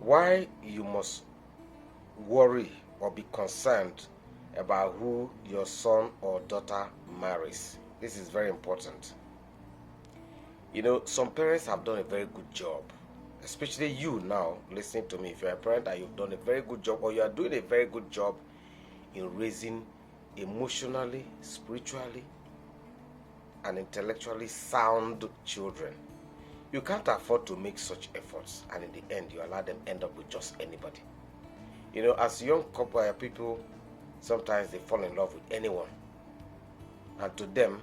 Why you must worry or be concerned about who your son or daughter marries. This is very important. You know, some parents have done a very good job, especially you now listening to me. If you're a parent and you've done a very good job, or you are doing a very good job in raising emotionally, spiritually, and intellectually sound children, you can't afford to make such efforts, and in the end, you allow them end up with just anybody. You know, as young couple people, sometimes they fall in love with anyone, and to them,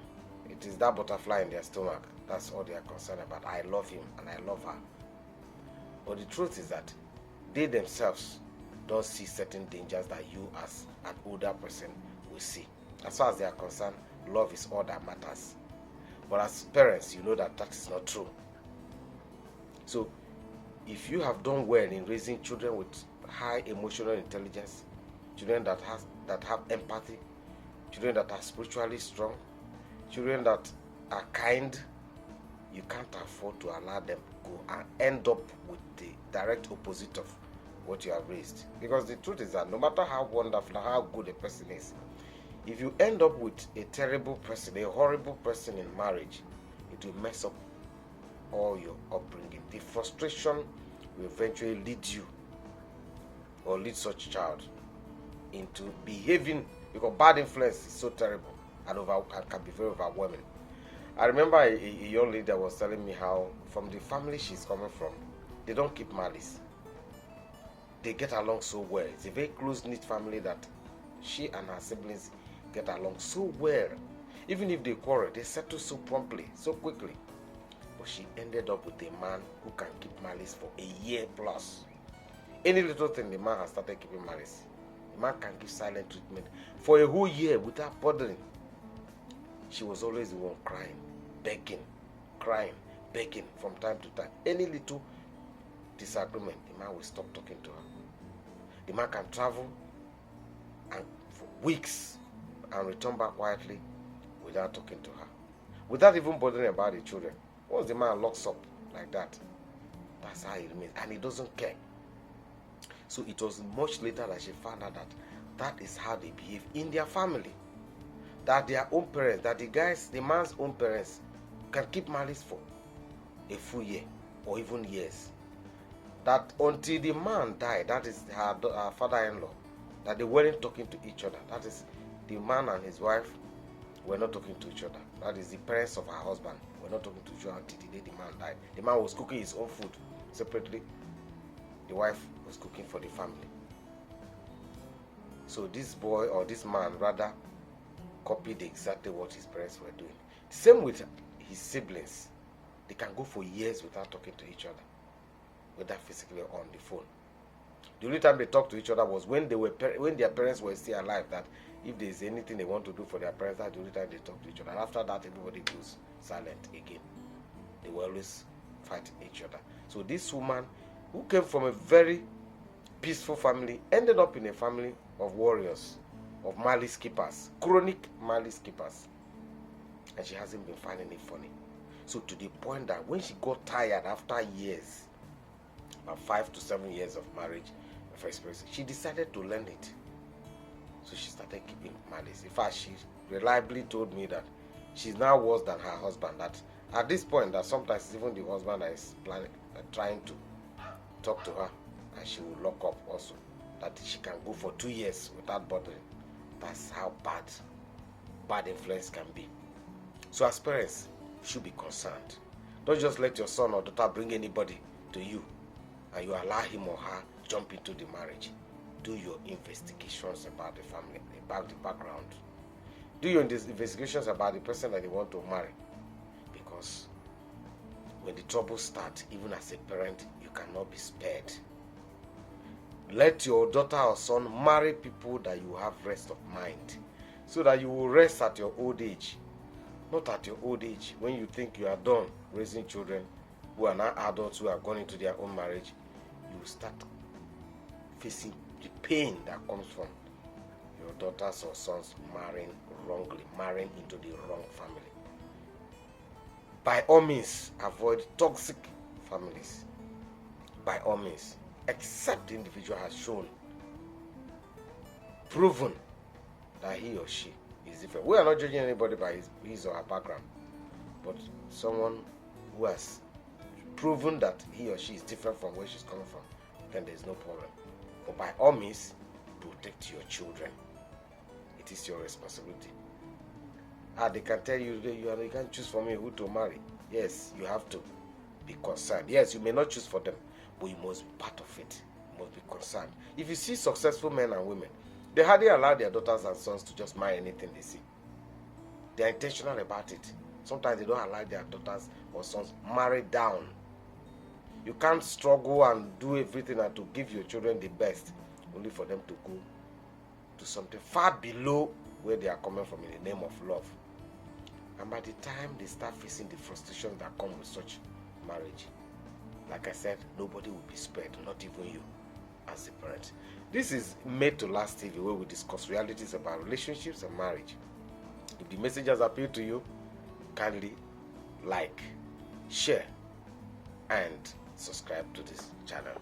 it is that butterfly in their stomach. That's all they are concerned about. I love him and I love her. But the truth is that they themselves don't see certain dangers that you, as an older person, will see. As far as they are concerned, love is all that matters. But as parents, you know that that is not true. So, if you have done well in raising children with high emotional intelligence, children that have empathy, children that are spiritually strong, children that are kind, you can't afford to allow them go and end up with the direct opposite of what you have raised. Because the truth is that no matter how wonderful, how good a person is, if you end up with a terrible person, a horrible person in marriage, it will mess up all your upbringing. The frustration will eventually lead you or lead such child into behaving, because bad influence is so terrible and can be very overwhelming. I remember a young lady that was telling me how from the family she's coming from, they don't keep malice. They get along so well. It's a very close-knit family that she and her siblings get along so well. Even if they quarrel, they settle so promptly, so quickly. But she ended up with a man who can keep malice for a year plus. Any little thing, the man has started keeping malice. The man can give silent treatment for a whole year without bothering. She was always the one crying, begging from time to time. Any little disagreement, the man will stop talking to her. The man can travel and for weeks and return back quietly without talking to her, without even bothering about the children. Once the man locks up like that, that's how he remains, and he doesn't care. So it was much later that she found out that that is how they behave in their family. That their own parents, that the man's own parents, can keep malice for a full year or even years. That until the man died, that is her father-in-law, that they weren't talking to each other. That is, the man and his wife were not talking to each other. That is, the parents of her husband were not talking to each other until the day the man died. The man was cooking his own food separately. The wife was cooking for the family. So this boy, or this man rather, copied exactly what his parents were doing. Same with his siblings. They can go for years without talking to each other, whether physically or on the phone. The only time they talk to each other was when their parents were still alive. That if there is anything they want to do for their parents, that's the only time they talk to each other. And after that, everybody goes silent again. They will always fight each other. So this woman, who came from a very peaceful family, ended up in a family of warriors, of malice keepers, chronic malice keepers, and she hasn't been finding it funny. So to the point that when she got tired after years, about 5 to 7 years of marriage, of experience, she decided to learn it. So she started keeping malice. In fact, she reliably told me that she's now worse than her husband. That at this point, that sometimes even the husband is trying to talk to her, and she will lock up also. That she can go for 2 years without bothering. That's how bad influence can be. So as parents, you should be concerned. Don't just let your son or daughter bring anybody to you and you allow him or her jump into the marriage. Do your investigations about the family, about the background. Do your investigations about the person that you want to marry. Because when the troubles start, even as a parent, you cannot be spared. Let your daughter or son marry people that you have rest of mind, so that you will rest at your old age. Not at your old age, when you think you are done raising children who are now adults, who are going into their own marriage. You will start facing the pain that comes from your daughters or sons marrying wrongly, marrying into the wrong family. By all means, avoid toxic families. By all means. except the individual has proven that he or she is different. We are not judging anybody by his or her background, but someone who has proven that he or she is different from where she's coming from, then there's no problem. But by all means, protect your children. It is your responsibility. They can tell you you can't choose for me who to marry. Yes, you have to be concerned. Yes, you may not choose for them, but you must be part of it. You must be concerned. If you see successful men and women, they hardly allow their daughters and sons to just marry anything they see. They are intentional about it. Sometimes they don't allow their daughters or sons marry down. You can't struggle and do everything and to give your children the best, only for them to go to something far below where they are coming from in the name of love. And by the time they start facing the frustrations that come with such marriage, like I said, nobody will be spared, not even you as a parent. This is Made to Last TV, where we discuss realities about relationships and marriage. If the message has appealed to you, kindly like, share, and subscribe to this channel.